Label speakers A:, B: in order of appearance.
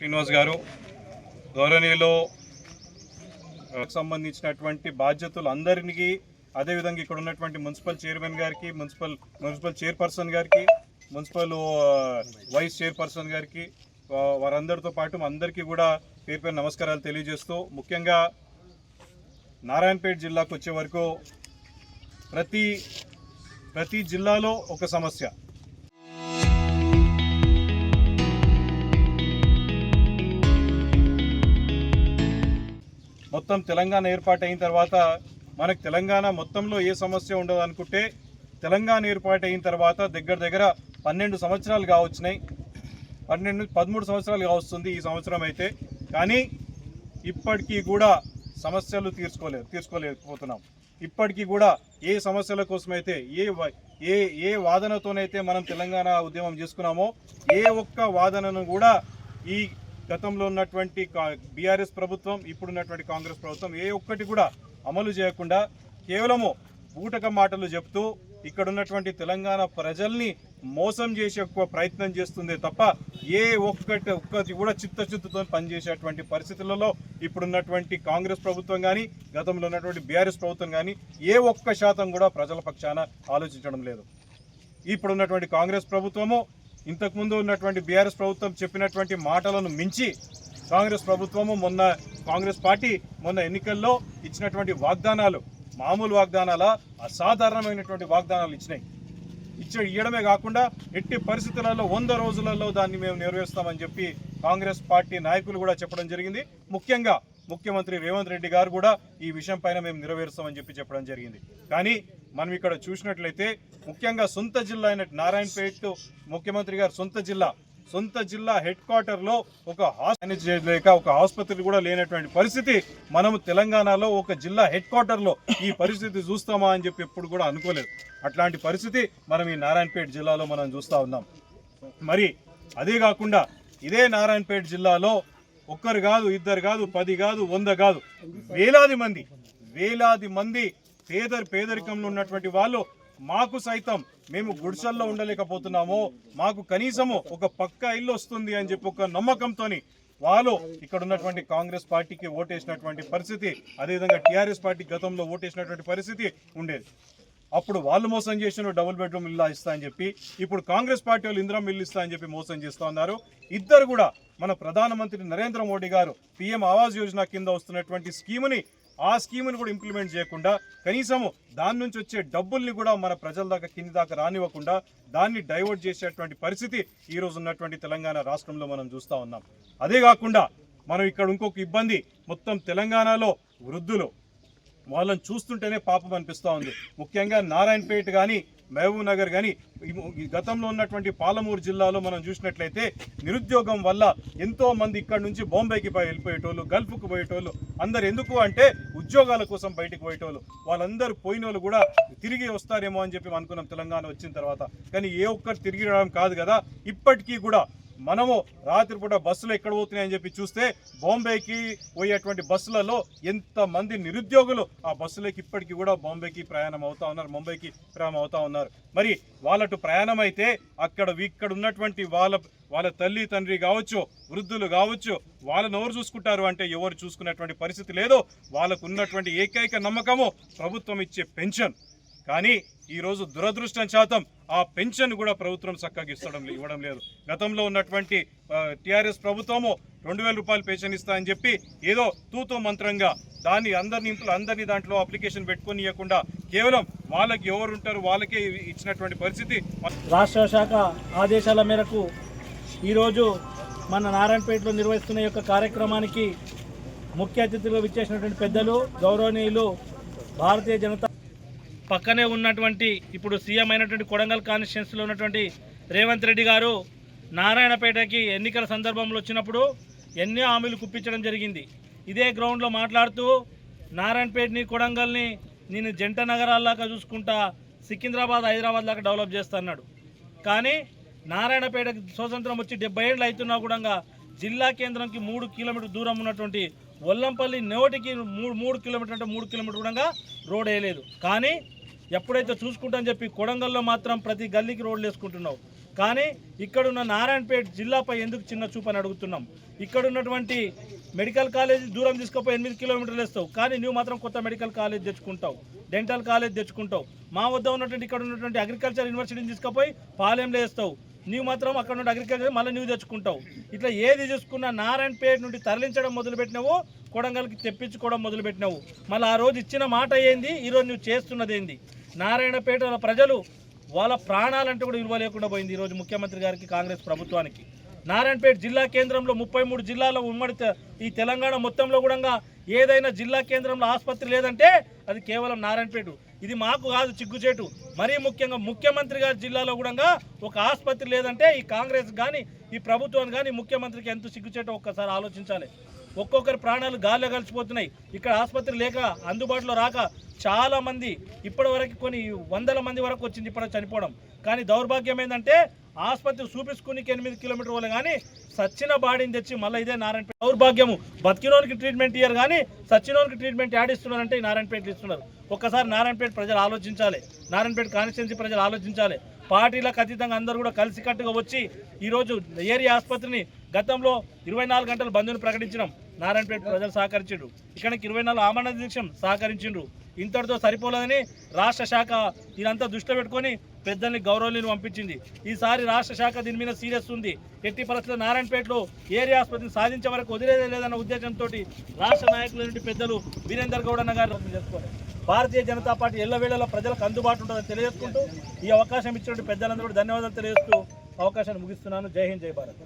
A: శ్రీనివాస్ గారు గౌరవనీయులు సంబంధించినటువంటి బాధ్యతలు అందరికీ, అదేవిధంగా ఇక్కడ ఉన్నటువంటి మున్సిపల్ చైర్మన్ గారికి, మున్సిపల్ చైర్పర్సన్ గారికి, మున్సిపల్ వైస్ చైర్పర్సన్ గారికి, వారందరితో పాటు అందరికీ కూడా పేరు పేరు నమస్కారాలు తెలియజేస్తూ, ముఖ్యంగా నారాయణపేట జిల్లాకు వచ్చే వరకు ప్రతి జిల్లాలో ఒక సమస్య. మొత్తం తెలంగాణ ఏర్పాటు అయిన తర్వాత మనకు తెలంగాణ మొత్తంలో ఏ సమస్య ఉండదు అనుకుంటే, తెలంగాణ ఏర్పాటు అయిన తర్వాత దగ్గర 12 సంవత్సరాలు కావచ్చినాయి, 13 సంవత్సరాలు కావస్తుంది ఈ సంవత్సరం అయితే. కానీ ఇప్పటికీ కూడా సమస్యలు తీర్చుకోలేకపోతున్నాం. ఇప్పటికీ కూడా ఏ సమస్యల కోసమైతే ఏ వాదనతోనైతే మనం తెలంగాణ ఉద్యమం చేసుకున్నామో, ఏ ఒక్క వాదనను కూడా ఈ గతంలో ఉన్నటువంటి బీఆర్ఎస్ ప్రభుత్వం, ఇప్పుడున్నటువంటి కాంగ్రెస్ ప్రభుత్వం ఏ ఒక్కటి కూడా అమలు చేయకుండా కేవలము బూటక మాటలు చెప్తూ ఇక్కడ ఉన్నటువంటి తెలంగాణ ప్రజల్ని మోసం చేసే ప్రయత్నం చేస్తుందే తప్ప ఏ ఒక్కటి కూడా చిత్తశుద్ధితో పనిచేసేటువంటి పరిస్థితులలో ఇప్పుడున్నటువంటి కాంగ్రెస్ ప్రభుత్వం కానీ, గతంలో ఉన్నటువంటి బీఆర్ఎస్ ప్రభుత్వం కానీ ఏ ఒక్క శాతం కూడా ప్రజల పక్షాన ఆలోచించడం లేదు. ఇప్పుడున్నటువంటి కాంగ్రెస్ ప్రభుత్వము ఇంతకుముందు ఉన్నటువంటి బీఆర్ఎస్ ప్రభుత్వం చెప్పినటువంటి మాటలను మించి కాంగ్రెస్ ప్రభుత్వము కాంగ్రెస్ పార్టీ మొన్న ఎన్నికల్లో ఇచ్చినటువంటి వాగ్దానాలు మామూలు వాగ్దానాల, అసాధారణమైనటువంటి వాగ్దానాలు ఇవ్వడమే కాకుండా ఎట్టి పరిస్థితులలో 100 రోజులలో దాన్ని మేము నెరవేరుస్తామని చెప్పి కాంగ్రెస్ పార్టీ నాయకులు కూడా చెప్పడం జరిగింది. ముఖ్యంగా ముఖ్యమంత్రి రేవంత్ రెడ్డి గారు కూడా ఈ విషయం పైన మేము నెరవేరుస్తామని చెప్పడం జరిగింది. కానీ మనం ఇక్కడ చూసినట్లయితే ముఖ్యంగా సొంత జిల్లా అయిన నారాయణపేట, ముఖ్యమంత్రి గారు సొంత జిల్లా హెడ్ క్వార్టర్లో ఒక ఆసుపత్రి కూడా లేనటువంటి పరిస్థితి మనము తెలంగాణలో ఒక జిల్లా హెడ్ క్వార్టర్లో ఈ పరిస్థితి చూస్తామా అని చెప్పి ఎప్పుడు కూడా అనుకోలేదు. అట్లాంటి పరిస్థితి మనం ఈ నారాయణపేట జిల్లాలో మనం చూస్తూ ఉన్నాం. మరి అదే కాకుండా ఇదే నారాయణపేట జిల్లాలో ఒక్కరు కాదు, ఇద్దరు కాదు, 10 కాదు, 100 కాదు, వేలాది మంది పేదరికంలో ఉన్నటువంటి వాళ్ళు మాకు సైతం మేము గుడిసెల్లో ఉండలేకపోతున్నాము, మాకు కనీసము ఒక పక్కా ఇల్లు వస్తుంది అని చెప్పి ఒక నమ్మకంతో వాళ్ళు ఇక్కడ ఉన్నటువంటి కాంగ్రెస్ పార్టీకి ఓటేసినటువంటి పరిస్థితి, అదేవిధంగా టీఆర్ఎస్ పార్టీ గతంలో ఓటేసినటువంటి పరిస్థితి ఉండేది. అప్పుడు వాళ్ళు మోసం చేసిన డబుల్ బెడ్రూమ్ ఇల్లు ఇస్తా అని చెప్పి, ఇప్పుడు కాంగ్రెస్ పార్టీ వాళ్ళు ఇందిరా ఇల్లు ఇస్తా అని చెప్పి మోసం చేస్తూ ఉన్నారు. ఇద్దరు కూడా మన ప్రధానమంత్రి నరేంద్ర మోడీ గారు పీఎం ఆవాస్ యోజన కింద వస్తున్నటువంటి ఆ స్కీముని కూడా ఇంప్లిమెంట్ చేయకుండా, కనీసము దాని నుంచి వచ్చే డబ్బుల్ని కూడా మన ప్రజల దాకా కింది దాకా రానివ్వకుండా దాన్ని డైవర్ట్ చేసేటువంటి పరిస్థితి ఈ రోజు ఉన్నటువంటి తెలంగాణ రాష్ట్రంలో మనం చూస్తూ ఉన్నాం. అదే కాకుండా మనం ఇక్కడ ఇంకొక ఇబ్బంది, మొత్తం తెలంగాణలో వృద్ధులు, వాళ్ళని చూస్తుంటేనే పాపం అనిపిస్తూ ఉంది. ముఖ్యంగా నారాయణపేట కానీ, మహబూబ్ నగర్ కానీ, గతంలో ఉన్నటువంటి పాలమూరు జిల్లాలో మనం చూసినట్లయితే నిరుద్యోగం వల్ల ఎంతో మంది ఇక్కడ నుంచి బాంబేకి వెళ్ళిపోయేటోళ్ళు, గల్ఫ్కు పోయేటోళ్ళు, అందరు ఎందుకు అంటే ఉద్యోగాల కోసం బయటకు పోయేటోళ్ళు, వాళ్ళందరూ పోయిన వాళ్ళు కూడా తిరిగి వస్తారేమో అని చెప్పి అనుకున్నాం తెలంగాణ వచ్చిన తర్వాత. కానీ ఏ ఒక్కరు తిరిగి రావడం కాదు కదా. ఇప్పటికీ కూడా మనము రాత్రిపూట బస్సులు ఎక్కడ పోతున్నాయని చెప్పి చూస్తే బాంబేకి పోయేటువంటి బస్సులలో ఎంతమంది నిరుద్యోగులు ఆ బస్సులకి ఇప్పటికీ కూడా బాంబేకి ప్రయాణం అవుతా ఉన్నారు, ముంబైకి ప్రయాణం అవుతా ఉన్నారు. మరి వాళ్ళటు ప్రయాణం అయితే ఇక్కడ ఉన్నటువంటి వాళ్ళ తల్లి తండ్రి కావచ్చు, వృద్ధులు కావచ్చు, వాళ్ళని ఎవరు చూసుకుంటారు అంటే ఎవరు చూసుకున్నటువంటి పరిస్థితి లేదు. వాళ్ళకు ఉన్నటువంటి ఏకైక నమ్మకము ప్రభుత్వం ఇచ్చే పెన్షన్. కానీ ఈరోజు దురదృష్టం శాతం ఆ పెన్షన్ కూడా ప్రభుత్వం చక్కగా ఇవ్వడం లేదు. గతంలో ఉన్నటువంటి టీఆర్ఎస్ ప్రభుత్వము 2000 రూపాయలు పెన్షన్ ఇస్తా అని చెప్పి ఏదో తూతో మంత్రంగా దాన్ని అందరినీ దాంట్లో అప్లికేషన్ పెట్టుకొని ఇవ్వకుండా కేవలం వాళ్ళకి ఎవరు ఉంటారు వాళ్ళకే ఇచ్చినటువంటి పరిస్థితి.
B: రాష్ట్ర శాఖ ఆదేశాల మేరకు ఈరోజు మన నారాయణపేటలో నిర్వహిస్తున్న యొక్క కార్యక్రమానికి ముఖ్య అతిథులుగా విచ్చేసినటువంటి పెద్దలు, గౌరవనీయులు భారతీయ జనతా పక్కనే ఉన్నటువంటి ఇప్పుడు సీఎం అయినటువంటి కొడంగల్ కాన్స్టిట్యున్సీలో ఉన్నటువంటి రేవంత్ రెడ్డి గారు నారాయణపేటకి ఎన్నికల సందర్భంలో వచ్చినప్పుడు ఎన్నో హామీలు కుప్పించడం జరిగింది. ఇదే గ్రౌండ్లో మాట్లాడుతూ నారాయణపేటని, కొడంగల్ని నేను జంట నగరాల్లాగా చూసుకుంటా, సికింద్రాబాద్, హైదరాబాద్ లాగా డెవలప్ చేస్తా అన్నాడు. కానీ నారాయణపేటకి స్వతంత్రం వచ్చి 70 ఏళ్ళు అవుతున్నా కూడా జిల్లా కేంద్రంకి 3 కిలోమీటర్ దూరం ఉన్నటువంటి ఒల్లంపల్లి నోటికి 3 కిలోమీటర్ అంటే 3 కిలోమీటర్ కూడా రోడ్ వేయలేదు. కానీ ఎప్పుడైతే చూసుకుంటామని చెప్పి కొడంగల్లో మాత్రం ప్రతి గల్లీకి రోడ్లు వేసుకుంటున్నావు. కానీ ఇక్కడున్న నారాయణపేట జిల్లాపై ఎందుకు చిన్న చూపని అడుగుతున్నాం. ఇక్కడ ఉన్నటువంటి మెడికల్ కాలేజ్ దూరం తీసుకుపోయి 8 కిలోమీటర్లు వేస్తావు, కానీ నువ్వు మాత్రం కొత్త మెడికల్ కాలేజ్ తెచ్చుకుంటావు, డెంటల్ కాలేజ్ తెచ్చుకుంటావు. మా వద్ద ఉన్నటువంటి ఇక్కడ ఉన్నటువంటి అగ్రికల్చర్ యూనివర్సిటీని తీసుకుపోయి పాలెంలో వేస్తావు, నీవు మాత్రం అక్కడ నుండి అగ్రికల్చర్ మళ్ళీ నువ్వు తెచ్చుకుంటావు. ఇట్లా ఏది చూసుకున్నా నారాయణపేట నుండి తరలించడం మొదలుపెట్టినావు, కొడంగల్కి తెప్పించుకోవడం మొదలుపెట్టినావు. మళ్ళీ ఆ రోజు ఇచ్చిన మాట ఏంది, ఈరోజు నువ్వు చేస్తున్నది ఏంది? నారాయణపేట ప్రజలు వాళ్ళ ప్రాణాలంటే కూడా విలువ లేకుండా పోయింది ఈరోజు ముఖ్యమంత్రి గారికి, కాంగ్రెస్ ప్రభుత్వానికి. నారాయణపేట జిల్లా కేంద్రంలో 33 జిల్లాల ఉమ్మడి ఈ తెలంగాణ మొత్తంలో కూడా ఏదైనా జిల్లా కేంద్రంలో ఆసుపత్రి లేదంటే అది కేవలం నారాయణపేట. ఇది మాకు కాదు చిగ్గుచేటు, మరీ ముఖ్యంగా ముఖ్యమంత్రి గారి జిల్లాలో కూడా ఒక ఆసుపత్రి లేదంటే ఈ కాంగ్రెస్ కానీ ఈ ప్రభుత్వాన్ని కానీ ముఖ్యమంత్రికి ఎంత సిగ్గుచేటో ఒక్కసారి ఆలోచించాలి. ఒక్కొక్కరి ప్రాణాలు గాల్లో కలిసిపోతున్నాయి. ఇక్కడ ఆసుపత్రి లేక అందుబాటులో రాక చాలామంది ఇప్పటివరకు కొన్ని వందల మంది వరకు వచ్చింది ఇప్పుడు చనిపోవడం. కానీ దౌర్భాగ్యం ఏంటంటే ఆసుపత్రి చూపించుకుని 8 కిలోమీటర్ వాళ్ళు కానీ సచ్చిన బాడీని తెచ్చి మళ్ళీ ఇదే నారాయణపేట. దౌర్భాగ్యము, బతికినోనికి ట్రీట్మెంట్ ఇయ్యారు కానీ సచ్చినోనికి ట్రీట్మెంట్ యాడ్ ఇస్తున్నారంటే ఈ నారాయణపేటలు ఇస్తున్నారు. ఒక్కసారి నారాయణపేట ప్రజలు ఆలోచించాలి, నారాయణపేట కాన్స్టిట్యున్సీ ప్రజలు ఆలోచించాలి. పార్టీలకు అతీతంగా అందరూ కూడా కలిసికట్టుగా వచ్చి ఈరోజు ఏరియా ఆసుపత్రిని గతంలో 24 గంటలు బంద్ను ప్రకటించినాం, నారాయణపేట ప్రజలు సహకరించిండ్రు. ఇక్కడికి 24 ఆమరణ దీక్షం సహకరించిండ్రు. ఇంతటితో సరిపోలేదని రాష్ట్ర శాఖ ఇదంతా దృష్టిలో పెట్టుకొని పెద్దల్ని గౌరవనీయులు పంపించింది. ఈసారి రాష్ట్ర శాఖ దీని మీద సీరియస్ ఉంది. ఎట్టి పరిస్థితుల్లో నారాయణపేటలో ఏరియా ఆసుపత్రిని సాధించే వరకు వదిలేదే లేదన్న ఉద్దేశంతో రాష్ట్ర నాయకులు పెద్దలు వీరేందర్ గౌడ్ అన్న గారు చేసుకోవాలి. భారతీయ జనతా పార్టీ ఎల్లవేళలో ప్రజలకు అందుబాటు ఉంటుందని తెలియజేసుకుంటూ ఈ అవకాశం ఇచ్చినటువంటి పెద్దలందరూ కూడా ధన్యవాదాలు తెలియజేస్తూ అవకాశాన్ని ముగిస్తున్నాను. జై హింద్, జై భారత్.